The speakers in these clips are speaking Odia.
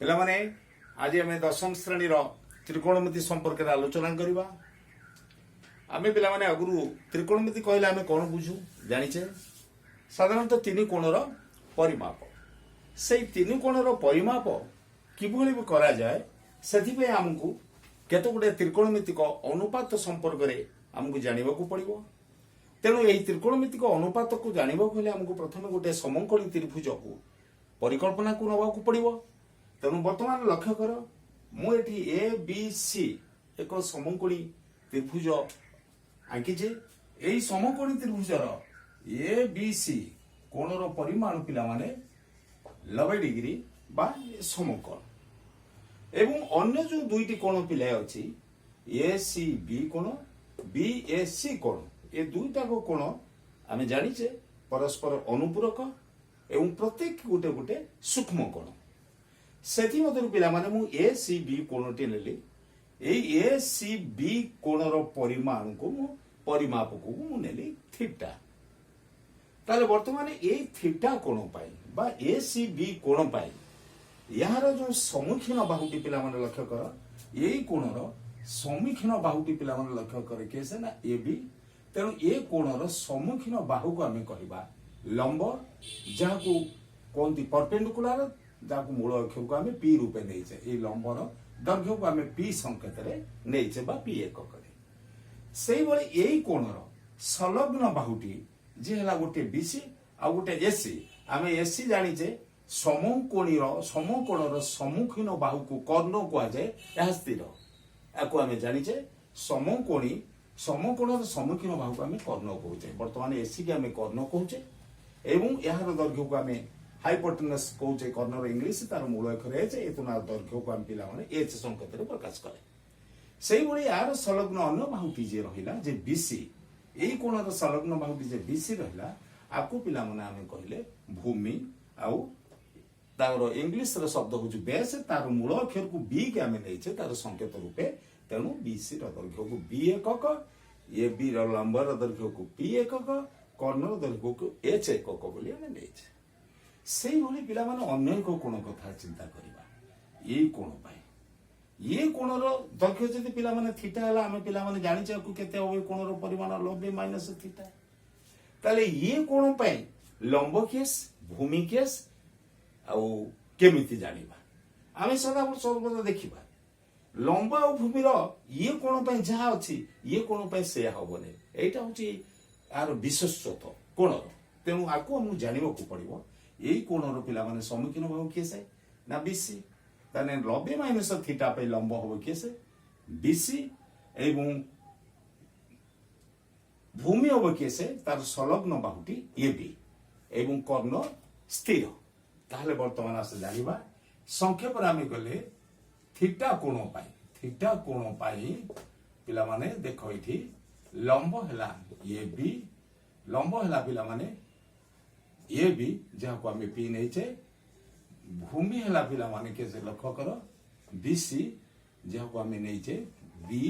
ପିଲାମାନେ ଆଜି ଆମେ ଦଶମ ଶ୍ରେଣୀର ତ୍ରିକୋଣମିତି ସମ୍ପର୍କରେ ଆଲୋଚନା କରିବା। ଆମେ ପିଲାମାନେ ଆଗରୁ ତ୍ରିକୋଣମିତି କହିଲେ ଆମେ କ'ଣ ବୁଝୁ ଜାଣିଛେ? ସାଧାରଣତଃ ତିନି କୋଣର ପରିମାପ। ସେଇ ତିନି କୋଣର ପରିମାପ କିଭଳି କରାଯାଏ ସେଥିପାଇଁ ଆମକୁ କେତେଗୁଡ଼ିଏ ତ୍ରିକୋଣମିତିକ ଅନୁପାତ ସମ୍ପର୍କରେ ଆମକୁ ଜାଣିବାକୁ ପଡ଼ିବ। ତେଣୁ ଏହି ତ୍ରିକୋଣମିତିକ ଅନୁପାତକୁ ଜାଣିବାକୁ ହେଲେ ଆମକୁ ପ୍ରଥମେ ଗୋଟିଏ ସମକୋଣୀ ତ୍ରିଭୁଜକୁ ପରିକଳ୍ପନାକୁ ନେବାକୁ ପଡ଼ିବ। ତେଣୁ ବର୍ତ୍ତମାନ ଲକ୍ଷ୍ୟ କର, ମୁଁ ଏଠି ଏ ବି ସି ଏକ ସମକୋଣୀ ତ୍ରିଭୁଜ ଆଙ୍କିଛି। ଏହି ସମକୋଣୀ ତ୍ରିଭୁଜର ଏ ବି ସି କୋଣର ପରିମାଣ ପିଲାମାନେ 90 ଡିଗ୍ରୀ ବା ସମକୋଣ, ଏବଂ ଅନ୍ୟ ଯେଉଁ ଦୁଇଟି କୋଣ ପିଲା ଅଛି ଏ ସି ବି କୋଣ, ବି ଏ ସି କୋଣ, ଏ ଦୁଇଟାକ କୋଣ ଆମେ ଜାଣିଛେ ପରସ୍ପର ଅନୁପୂରକ ଏବଂ ପ୍ରତ୍ୟେକ ଗୋଟେ ଗୋଟେ ସୂକ୍ଷ୍ମ କୋଣ। ସେଥିମଧ୍ୟରୁ ପିଲାମାନେ ମୁଁ ଏ ସି ବି କୋଣଟି ନେଲି। ଏଇ ଏ ସି ବି କୋଣର ପରିମାଣକୁ ମୁଁ ପରିମାପକୁ ମୁଁ ନେଲି ଥିଟା। ତାହେଲେ ବର୍ତ୍ତମାନ ଏଇ ଥିଟା କୋଣ ପାଇଁ ବା ଏ ସି ବି କୋଣ ପାଇଁ ଏହାର ଯେଉଁ ସମ୍ମୁଖୀନ ବାହୁଟି ପିଲାମାନେ ଲକ୍ଷ୍ୟ କର, ଏଇ କୋଣର ସମ୍ମୁଖୀନ ବାହୁଟି ପିଲାମାନେ ଲକ୍ଷ୍ୟ କରେ କିଏ ସେ ନା ଏ ବି। ତେଣୁ ଏ କୋଣର ସମ୍ମୁଖୀନ ବାହୁକୁ ଆମେ କହିବା ଲମ୍ବ, ଯାହାକୁ କୁହନ୍ତି ପରପେଣ୍ଡିକୁଲାର, ଯାହାକୁ ମୂଳ ଅକ୍ଷରକୁ ଆମେ ପି ରୂପେ ନେଇଛେ। ଏଇ ଲମ୍ବର ଦୈର୍ଘ୍ୟକୁ ଆମେ ପି ସଂକେତରେ ନେଇଛେ ବା ପି ଏକକରେ। ସେଇଭଳି ଏଇ କୋଣର ସଂଲଗ୍ନ ବାହୁଟି ଯେ ହେଲା ଗୋଟେ ବିସି ଆଉ ଗୋଟେ ଏସି। ଆମେ ଏସି ଜାଣିଛେ ସମକୋଣର ସମ୍ମୁଖୀନ ବାହୁକୁ କର୍ଣ୍ଣ କୁହାଯାଏ, ଏହା ସ୍ଥିର। ଏହାକୁ ଆମେ ଜାଣିଛେ ସମକୋଣର ସମ୍ମୁଖୀନ ବାହୁକୁ ଆମେ କର୍ଣ୍ଣ କହୁଛେ। ବର୍ତ୍ତମାନ ଏସିକି ଆମେ କର୍ଣ୍ଣ କହୁଛେ ଏବଂ ଏହାର ଦୈର୍ଘ୍ୟକୁ ଆମେ ହାଇପୋଟେନସ୍ କହୁଛେ। କର୍ଣ୍ଣର ଇଂଲିଶ, ତାର ମୂଳ ଅକ୍ଷର ଏଚ୍, ଏତୁନାର ଦୈର୍ଘ୍ୟକୁ ଆମେ ପିଲାମାନେ ଏଚ୍ ସଂକେତରେ ପ୍ରକାଶ କଲେ। ସେଇଭଳି ଏହାର ସଂଲଗ୍ନ ଅନ୍ୟ ବାହୁଟି ଯିଏ ରହିଲା ଯେ ବିସି, ଏଇ କୋଣର ସଂଲଗ୍ନ ବାହୁଟି ଯେ ବିସି ରହିଲା, ଆକୁ ପିଲାମାନେ ଆମେ କହିଲେ ଭୂମି, ଆଉ ତାର ଇଂଲିଶର ଶବ୍ଦ ହଉଛି ବେସ୍। ତାର ମୂଳ ଅକ୍ଷରକୁ ବି କେ ଆମେ ନେଇଛେ ତାର ସଂକେତ ରୂପେ। ତେଣୁ ବିସି ର ଦୈର୍ଘ୍ୟକୁ ବି ଏକକ, ଏ ବି ର ଲମ୍ବର ଦୈର୍ଘ୍ୟକୁ ପି ଏକକ, କର୍ଣ୍ଣର ଦୈର୍ଘ୍ୟକୁ ଏଚ୍ ଏକକ ବୋଲି ଆମେ ନେଇଛେ। ସେଇଭଳି ପିଲାମାନେ ଅନ୍ୟ ଏକ କୋଣ କଥା ଚିନ୍ତା କରିବା। ଏଇ କୋଣ ପାଇଁ ଏ କୋଣର ଦୈର୍ଘ୍ୟ ଯଦି ପିଲାମାନେ ଥିଟା ହେଲା, ଆମେ ପିଲାମାନେ ଜାଣିଛେ କେତେ ହବ ଏ କୋଣର ପରିମାଣ 90 ମାଇନସ ଥିଟା। ତାହେଲେ ଏ କୋଣ ପାଇଁ ଲମ୍ବ କେସ୍, ଭୂମି କେସ୍ ଆଉ କେମିତି ଜାଣିବା? ଆମେ ସର୍ବଦା ଦେଖିବା ଲମ୍ବ ଆଉ ଭୂମିର ଇଏ କୋଣ ପାଇଁ ଯାହା ଅଛି ଇଏ କୋଣ ପାଇଁ ସେୟା ହବନି। ଏଇଟା ହଉଛି ଏହାର ବିଶେଷତ୍ୱ କୋଣର। ତେଣୁ ଆକୁ ଆମକୁ ଜାଣିବାକୁ ପଡିବ। ଏଇ କୋଣର ପିଲାମାନେ ସମ୍ମୁଖୀନ ଭାବ କିଏ ସେ ନା ବିସି। ତାହେଲେ 90 ମାଇନସ ଥିଟା ପାଇଁ ଲମ୍ବ ହବ କିଏ ସେ ବିସି, ଏବଂ ଭୂମି ହବ କିଏ ସେ ତାର ସଂଲଗ୍ନ ବାହୁଟି ଏ ବି, ଏବଂ କର୍ଣ୍ଣ ସ୍ଥିର। ତାହେଲେ ବର୍ତ୍ତମାନ ଆସ ଜାଣିବା ସଂକ୍ଷେପରେ ଆମେ ଗଲେ ଥିଟା କୋଣ ପାଇଁ ପିଲାମାନେ ଦେଖ, ଏଠି ଲମ୍ବ ହେଲା ଏ ବି, ଲମ୍ବ ହେଲା ପିଲାମାନେ ଏ ବି ଯାହାକୁ ଆମେ ପି ନେଇଛେ। ଭୂମି ହେଲା ପିଲାମାନେ କେତେ ଲକ୍ଷ୍ୟ କର ବିସି, ଯାହାକୁ ଆମେ ନେଇଛେ ବି,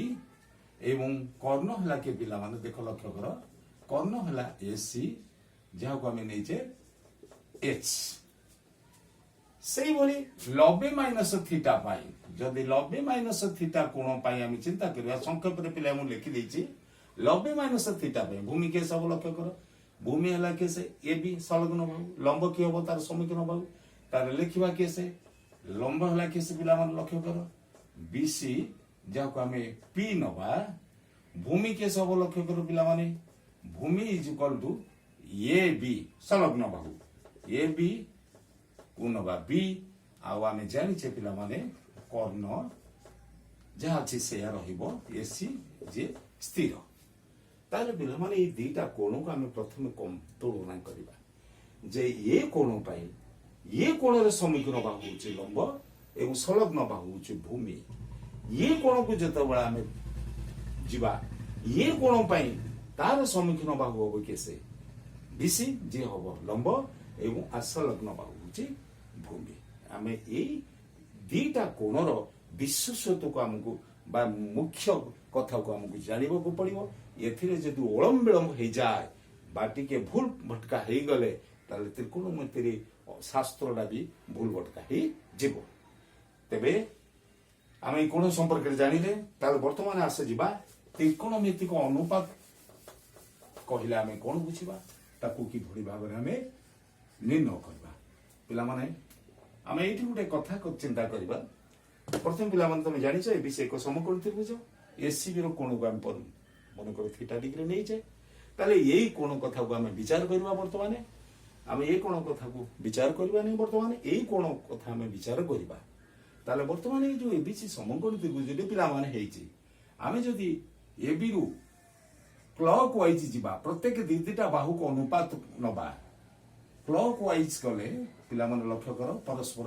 ଏବଂ କର୍ଣ୍ଣ ହେଲା କି ପିଲାମାନେ ଦେଖ ଲକ୍ଷ୍ୟ କର, କର୍ଣ୍ଣ ହେଲା ଏସି, ଯାହାକୁ ଆମେ ନେଇଛେ ଏଚ୍। ସେଇଭଳି 90 ମାଇନସ ଥିଟା ପାଇଁ, ଯଦି 90 ମାଇନସ ଥିଟା କୋଣ ପାଇଁ ଆମେ ଚିନ୍ତା କରିବା, ସଂକ୍ଷେପରେ ପିଲା ମୁଁ ଲେଖିଦେଇଛି 90 ମାଇନସ ଥିଟା ପାଇଁ ଭୂମି କେସ୍ ହବ ଲକ୍ଷ୍ୟ କର। ଭୂମି ହେଲା କିଏ ସେ ଏ ବି ସଂଲଗ୍ନ ବାହୁ, ଲମ୍ବ କିଏ ହବ ତାର ସମ୍ମୁଖୀନ ବାହୁ, ତାର ଲେଖିବା କିଏ ସେ ଲମ୍ବ ହେଲା କିଏ ସେ ପିଲାମାନେ ଲକ୍ଷ୍ୟ କର ବିସି, ଯାହାକୁ ଆମେ ପି ନବା। ଭୂମି କେସ୍ ହବ ଲକ୍ଷ୍ୟ କର ପିଲାମାନେ, ଭୂମି ଇଜ ଇକ୍ୱାଲ ଟୁ ଏ ବି ସଂଲଗ୍ନ ବାହୁ, ଏ ବି କୁ ନବା ବି, ଆଉ ଆମେ ଜାଣିଛେ ପିଲାମାନେ କର୍ଣ୍ଣ ଯାହା ଅଛି ସେୟା ରହିବ ଏସି ଯେ ସ୍ଥିର। ତାହେଲେ ପିଲାମାନେ ଏଇ ଦିଟା କୋଣକୁ ଆମେ ପ୍ରଥମେ ତୁଳନା କରିବା ଯେ ଏ କୋଣ ପାଇଁ ଏ କୋଣର ସମ୍ମୁଖୀନ ବାହୁ ହଉଛି ଲମ୍ବ ଏବଂ ସଂଲଗ୍ନ ବାହୁ ହଉଛି ଭୂମି। ଏ କୋଣକୁ ଯେତେବେଳେ ଆମେ ଯିବା, ଏ କୋଣ ପାଇଁ ତାର ସମ୍ମୁଖୀନ ବାହୁ ହବ କିଏ ସେ ବିସି, ଯିଏ ହବ ଲମ୍ବ, ଏବଂ ସଂଲଗ୍ନ ବାହୁ ହଉଛି ଭୂମି। ଆମେ ଏଇ ଦିଟା କୋଣର ବିଶେଷତ୍ୱକୁ ଆମକୁ ବା ମୁଖ୍ୟ କଥାକୁ ଆମକୁ ଜାଣିବାକୁ ପଡିବ। ଏଥିରେ ଯଦି ଓଳମ ବିଳମ୍ବ ହେଇଯାଏ ବା ଟିକେ ଭୁଲ ଭଟକା ହେଇଗଲେ, ତାହେଲେ ତ୍ରିକୋଣମିତିରେ ଶାସ୍ତ୍ରଟା ବି ଭୁଲ ଭଟକା ହେଇଯିବ। ତେବେ ଆମେ ଏଇ କୋଣ ସମ୍ପର୍କରେ ଜାଣିଲେ ତାହେଲେ ବର୍ତ୍ତମାନ ଆସେ ଯିବା ତ୍ରିକୋଣମିତିକ ଅନୁପାତ କହିଲେ ଆମେ କଣ ବୁଝିବା ତାକୁ କିଭଳି ଭାବରେ ଆମେ ନିର୍ଣ୍ଣୟ କରିବା ପିଲାମାନେ ଆମେ ଏଇଠି ଗୋଟେ କଥା ଚିନ୍ତା କରିବା ପ୍ରଥମେ ପିଲାମାନେ ତମେ ଜାଣିଛ ଏ ବିଷୟ ଏକ ସମକୋଣ ତ୍ରିଭୁଜ ଏସିବି ର କୋଣକୁ ଆମେ ମନେକର ଥୀଟା ଡିଗ୍ରୀ ନେଇଛେ ତାହେଲେ ଏଇ କୋଣ କଥାକୁ ଆମେ ବିଚାର କରିବା ବର୍ତ୍ତମାନ ଆମେ ଏଇ କୋଣ କଥାକୁ ବିଚାର କରିବା ନାହିଁ ବର୍ତ୍ତମାନ ଏଇ କୋଣ କଥା ଆମେ ବିଚାର କରିବା ତାହେଲେ ବର୍ତ୍ତମାନ ଏଇ ଯୋଉ ଏବିସି ସମକୋଣ ତ୍ରିଭୁଜଟି ପିଲାମାନେ ହେଇଛି ଆମେ ଯଦି এবি ରୁ କ୍ଲକ୍ ୱାଇଜ ଯିବା ପ୍ରତ୍ୟେକ ଦିଟା ବାହୁକୁ ଅନୁପାତ ନବା କ୍ଲକ୍ ୱାଇଜ ଗଲେ ପିଲାମାନେ ଲକ୍ଷ୍ୟ କର ପରସ୍ପର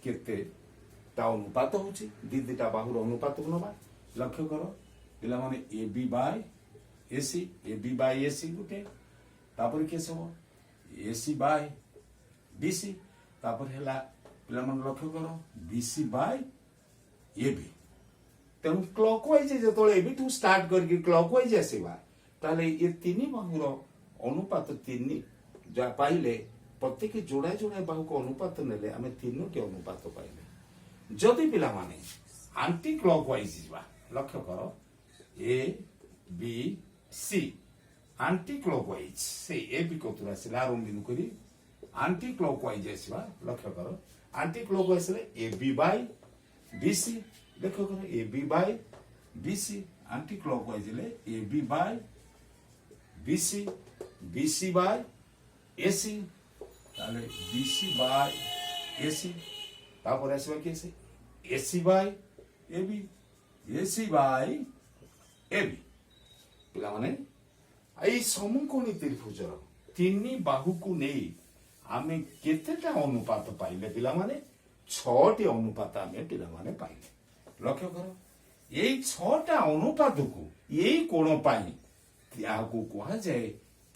କେତେଟା ଅନୁପାତ ହଉଛି ଦିଟା ବାହୁର ଅନୁପାତକୁ ନବା ଲକ୍ଷ୍ୟ କର ପିଲାମାନେ এবি ବାଇ ଏସି ଗୋଟେ ତାପରେ କେସ ହବ ଏସି ବାଇ ବିସି ତାପରେ ହେଲା ପିଲାମାନେ ଲକ୍ଷ୍ୟ କର ବିସି ବାଇ এবি ତେଣୁ କ୍ଲକ୍ ୱାଇଜ ଯେତେବେଳେ ଏବିଠୁ ଷ୍ଟାର୍ଟ କରିକି କ୍ଲକ୍ ୱାଇଜ ଆସିବା ତାହେଲେ ଏ ତିନି ବାହୁର ଅନୁପାତ ତିନି ଯାହା ପାଇଲେ ପ୍ରତ୍ୟେକ ଯୋଡା ଯୋଡା ବାହୁକୁ ଅନୁପାତ ନେଲେ ଆମେ ତିନୋଟି ଅନୁପାତ ପାଇଲେ ଯଦି ପିଲାମାନେ ଆଣ୍ଟି କ୍ଲକ୍ ୱାଇଜ ଯିବା ଲକ୍ଷ୍ୟ କର A B C anticlockwise ସେଇ ଏ ବି କତୁରୁ ଆସିଲା ଆରମ୍ଭ ବିନ୍ଦୁ କରି ଆଣ୍ଟି କ୍ଲକ୍ ୱାଇଜ ଆସିବା ଲକ୍ଷ୍ୟ କର ଆଣ୍ଟି କ୍ଲକ୍ ୱାଇଜ ଆସିଲେ ଏ ବି ବାଇ ବିସି लक्ष्य करो ए बी बाय बीसी एंटी क्लॉकवाइज ले A B by BC BC by AC ताले बीसी बाय एसी तापर आसीबा केसे AC by AB AC by AB पिला माने आई समकोणी त्रिभुजर तीनी बाहु को नेई आमे केतेटा अनुपात पाइले पिला माने 6टी अनुपात आमे पिला माने पाइले लक्ष्य कर यही 6टा अनुपात को यही कोण पाई कहा जाए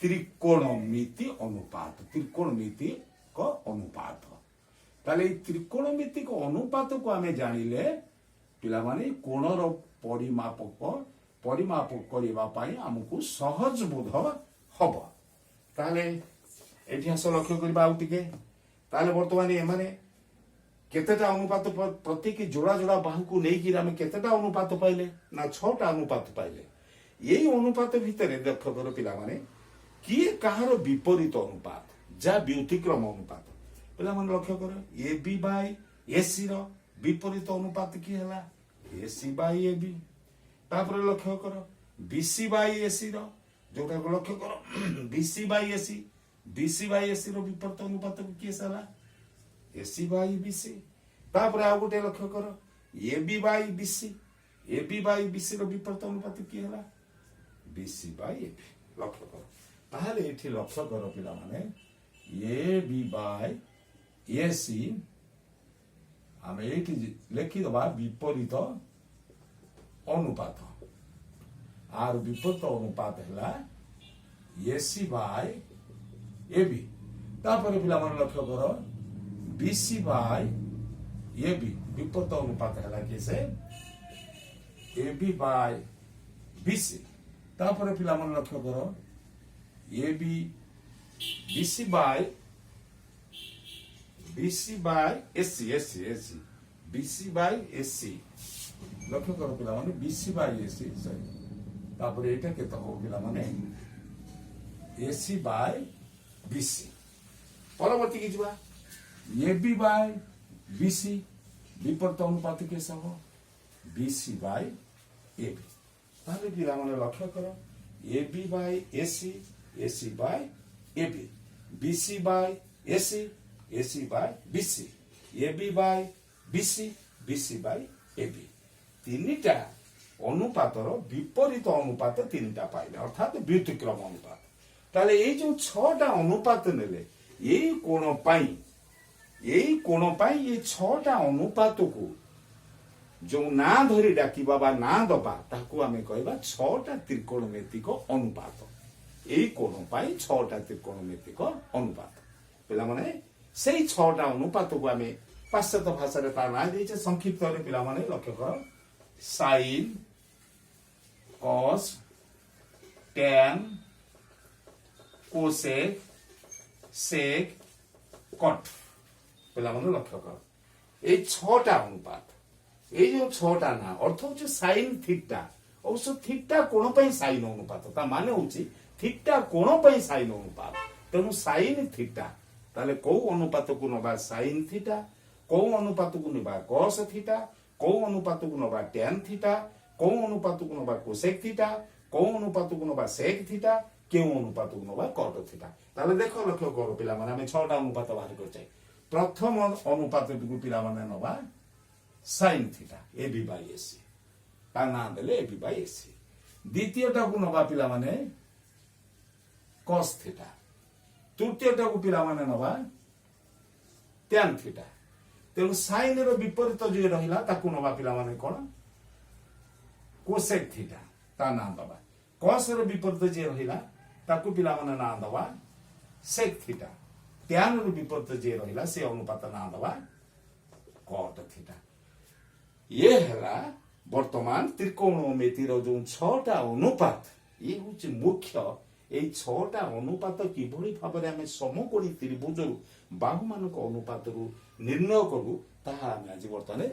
त्रिकोणमिति अनुपात त्रिकोणमितिक अनुपात ताले त्रिकोणमितिक अनुपात को आमे जानिले पिला माने कोणर परिमाप करिबा पाई हमकु सहज बोध हबो ताले एठी आस लक्ष्य करिबा आउ टिके ताले वर्तमान ए माने केतेटा अनुपात प्रत्येक जोड़ा जोड़ा बाहु को लेकिन आम केतेटा अनुपात पाइले ना 6टा अनुपात पाइले यही अनुपात भितर लक्ष्य कर पिला माने किए कहार विपरीत अनुपात जा व्यतिक्रम अनुपात पिला माने लक्ष्य कर ए बी बाय एसी रो विपरीत अनुपात की हला एसी बाय ए बी तापर लक्ष्य कर बीसी बाय एसी रो जोटा को लक्ष्य कर बीसी बाय एसी रो विपरीत अनुपात की हला एसी बाई बीसी तापर आ गोटे लक्ष्य कर ए बी बाई बीसी रो विपरीत अनुपात की हला बीसी बाई ए बी लक्ष्य कर ताहले एठी लक्ष्य कर पिला माने ए बी बाई एसी आमे एठी लिखि दबा विपरीत अनुपात आर विपरीत अनुपात हला एसी बाई ए बी तापर पिला माने लक्ष्य कर बीसी बाय ए बी विपरीत अनुपात है कैसे ए बी बाय बीसी तापर पिला मन लक्ष्य करो A B BC by AC BC by AC लक्ष्य करो पिला माने बीसी बाय एसी सॉरी तापर एटा केते हो पिला माने एसी बाय बीसी परवर्ती की जीवा ए बी बाय बीसी विपरीत अनुपात के सब बीसी बाय ए बी ताहले पिला माने लक्ष्य करो A B by AC by A B BC by AC by BC A B by BC by A B तीनटा अनुपातर विपरीत अनुपात तीनटा पाइले अर्थात व्यतिक्रम अनुपात ताहले ए जो 6टा अनुपात नेले एई कोण पाई यही कोण पाई ये 6टा अनुपात को जो ना धरी डाकिबा बा ना दबा ताकू आमे कहबा 6टा त्रिकोणमितिक अनुपात यही कोण पाई 6टा त्रिकोणमितिक अनुपात पिला माने सेही 6टा अनुपात को आमे पाश्चात्य भाषा रे ता ना देचे संक्षिप्त रे पिला माने लक्ष्य कर sine cos tan cosec sec cot पिला माने लक्ष्य कर এই 6টা অনুপাত এই যে 6টা না অর্থ হচ্ছে সাইন থিটা অবশ্য থিটা কোণ ପାଇଁ সাইন অনুপাত তা মানে হচ্ছে থিটা কোণ ପାଇଁ সাইন অনুপাত তেଣୁ সাইন থিটা তাহলে কোউ অনুপাতକୁ নবা সাইন থিটা কোউ অনুপাতକୁ নবা cos থিটা কোউ অনুপাতକୁ নবা tan থিটা কোউ অনুপাতକୁ নবা cosec থিটা কোউ অনুপাতକୁ নবা sec থিটা কেউ অনুপাতକୁ নবা cot থিটা তাহলে দেখো লক্ষ্য করো পিলাମାନେ ଆମେ 6টা অনুপাত বাহির করছে প্রথম অনুপাতটিକୁ পিলাମାନେ নবা sin theta ab by ac তা না দেলে ab by ac দ্বিতীয়টাକୁ নবা পিলাମାନେ cos থিটা ତୃତୀୟଟାକୁ ପିଲାମାନେ ନବା tan থিটা ତେଣୁ ସାଇନ ର ବିପରୀତ ଯିଏ ରହିଲା ତାକୁ ନବା ପିଲାମାନେ କଣ cosec থিটা ତା ନାଁ ଦବା cos ର ବିପରୀତ ଯିଏ ରହିଲା ତାକୁ ପିଲାମାନେ ନାଁ ଦବା sec থিটা tan ର ବିପରୀତ ଯିଏ ରହିଲା ସେ ଅନୁପାତ ନାଁ ଦବା cot থিটা ଇଏ ହେଲା ବର୍ତ୍ତମାନ ତ୍ରିକୋଣମିତିର ଯୋଉ 6ଟା ଅନୁପାତ ଇଏ ହଉଛି ମୁଖ୍ୟ এই 6টা অনুপাত কিভাবে ভাবে আমি সমকোণী ত্রিভুজরু বাহুমানক অনুপাতরু নির্ণয় করু তাহা আমি আজ বর্তমানে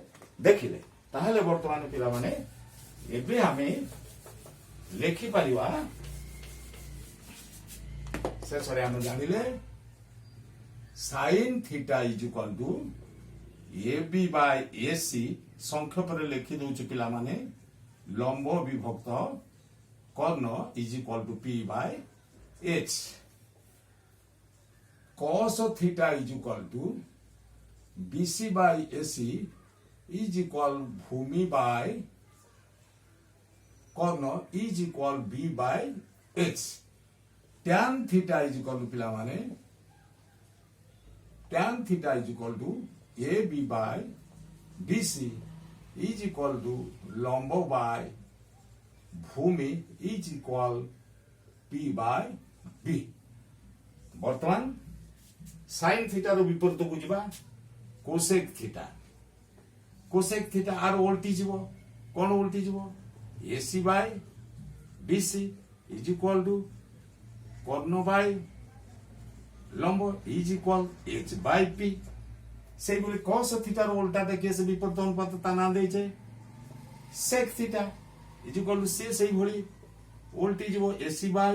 দেখিলে তাহলে বর্তমানে পিলামানে এবে আমি লেখি পারিবা শেষরে আমি জানিলে sin theta is equal to ab by ac সংক্ষেপরে লেখি দউছি পিলামানে লম্ব বিভক্ত কর্ণ is equal to p by h cos theta is equal to bc by ac is equal भूमि by कर्ण is equal b by h tan theta is equal to पिला माने tan theta is equal to ab by bc is equal to लंब by भूमि is equal p by b बर्तमान sin थीटा रो विपरीत को जिबा cosec थीटा आर उल्टी जीवो कोन उल्टी जीवो ac by bc is equal to Karna by लंब is equal h by p से बोले cos थीटा रो उल्टा देखिए से विपरीत अनुपात ता ना दे छे sec theta is equal to से सही भली उल्टी जीवो ac by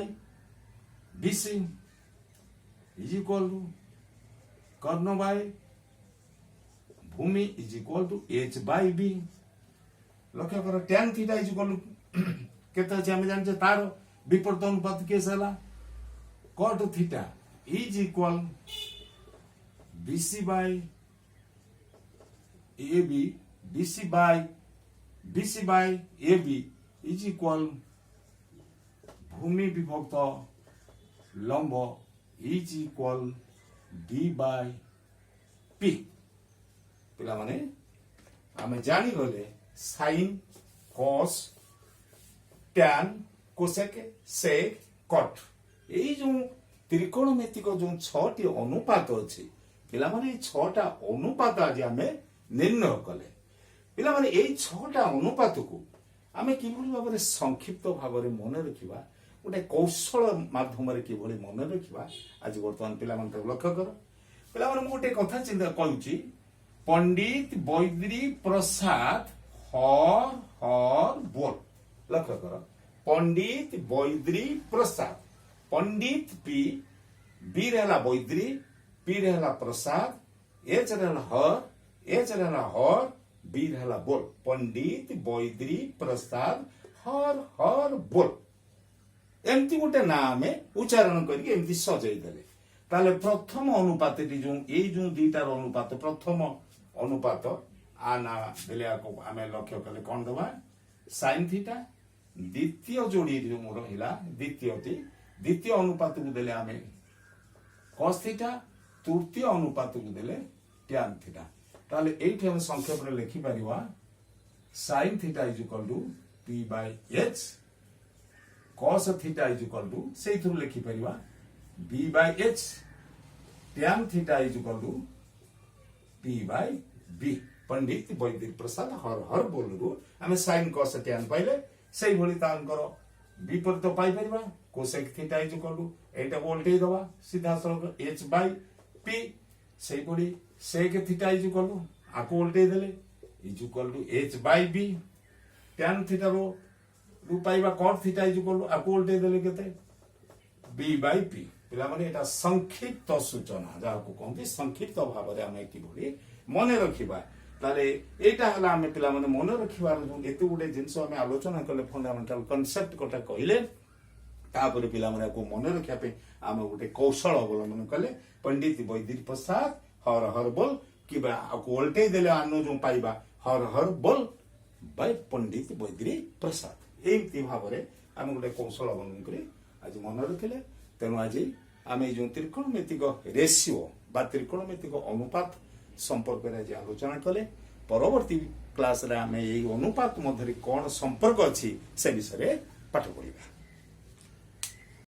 bc is equal to Karna by भूमि is equal to h by b लक्ष्य करो tan theta is equal to केते अछि हम जान जे तार विपरीत अनुपात केस हला cot theta is equal bc by ab bc by ab is equal भूमि विभक्त लंब is equal d by p पिला माने आमे जानी गले sin cos tan cosec sec cot এই যে ত্রিকোণমিতিক যে 6টি অনুপাত আছে পিলা মানে এই 6টা অনুপাত আজ আমি নির্ণয় কলে পিলা মানে এই 6টা অনুপাতକୁ ଆମେ কিভাবে ভাবে সংক্ষিপ্ত ভাবে মনে রাখিবা গোটে কৌশল মাধ্যমে কিভাবে মনে রাখিবা আজ বর্তমান পিলামানকে লক্ষ্য কর পিলাମାନେ ମୁଁ ଗୋଟେ କଥା ଚିନ୍ତା କରୁଛି पंडित बैद्री प्रसाद हर बोल लक्ष्य कर पंडित बैद्री प्रसाद पंडित पी बी रहला बैद्री पी रहला प्रसाद एच रहला हर बी रहला बोल पंडित बैद्री प्रसाद हर बोल एमती गोटे नाम उच्चारण करके एमती सजाई देले ताले प्रथम अनुपात जो दुईटार अनुपात प्रथम अनुपात आना बेले आम लक्ष्य कले कौन दबा sin थीटा द्वितीय जोड़ी जो रहा द्वितीय अनुपात को देले आम cos थीटा तृतीय अनुपात को देले tan थीटा ताले एठी हम संक्षेप रे लिखि परिवा sin theta is equal to p by h cos theta is equal to से थ्रू लिखि परिवा b by h tan theta is equal to p by b Pandit Badri Prasad हर बोलू आम sin cos tan पाइले से भली तांकर विपरीत पाई परिबा cosec theta is equal to एटा उल्टे दबा सीधा सड़क h by p से भली sec theta is equal to ଆକୁ ଓଲଟେଇ ଦେଲେ is equal to H by B tan theta ରୁ ପାଇବା cot theta is equal to ଆକୁ ଓଲଟେଇ ଦେଲେ କେତେ b ବାଇ p ପିଲାମାନେ ଏଟା ସଂକ୍ଷିପ୍ତ ସୂଚନା ଯାହାକୁ କହନ୍ତି ସଂକ୍ଷିପ୍ତ ଭାବରେ ଆମେ କିଭଳି ମନେ ରଖିବା ତାହେଲେ ଏଇଟା ହେଲା ଆମେ ପିଲାମାନେ ମନେ ରଖିବାର ଏତେ ଗୋଟେ ଜିନିଷ ଆମେ ଆଲୋଚନା କଲେ ଫଣ୍ଡାମେଣ୍ଟାଲ କନସେପ୍ଟ କଥା କହିଲେ ତାପରେ ପିଲାମାନେ ଆକୁ ମନେ ରଖିବା ପାଇଁ ଆମେ ଗୋଟେ କୌଶଳ ଅବଲମ୍ବନ କଲେ ପଣ୍ଡିତ ବୈଦିକ ପ୍ରସାଦ ହର ହର ବୋଲ କିମ୍ବା ଆକୁ ଓଲଟେଇ ଦେଲେ ଆନୁ ଯୋଉ ପାଇବା ହର ହର ବୋଲ ବାଇ ପଣ୍ଡିତ ବୈଦିକ ପ୍ରସାଦ ଏମିତି ଭାବରେ ଆମେ ଗୋଟେ କୌଶଳ ଅବଲମ୍ବନ କରି ଆଜି ମନେ ରଖିଲେ ତେଣୁ ଆଜି ଆମେ ଏଇ ଯୋଉ ତ୍ରିକୋଣମିତିକ ରେସିଓ ବା ତ୍ରିକୋଣମିତିକ ଅନୁପାତ ସମ୍ପର୍କରେ ଆଜି ଆଲୋଚନା କଲେ ପରବର୍ତ୍ତୀ କ୍ଲାସରେ ଆମେ ଏଇ ଅନୁପାତ ମଧ୍ୟରେ କଣ ସମ୍ପର୍କ ଅଛି ସେ ବିଷୟରେ ପାଠ ପଢିବା।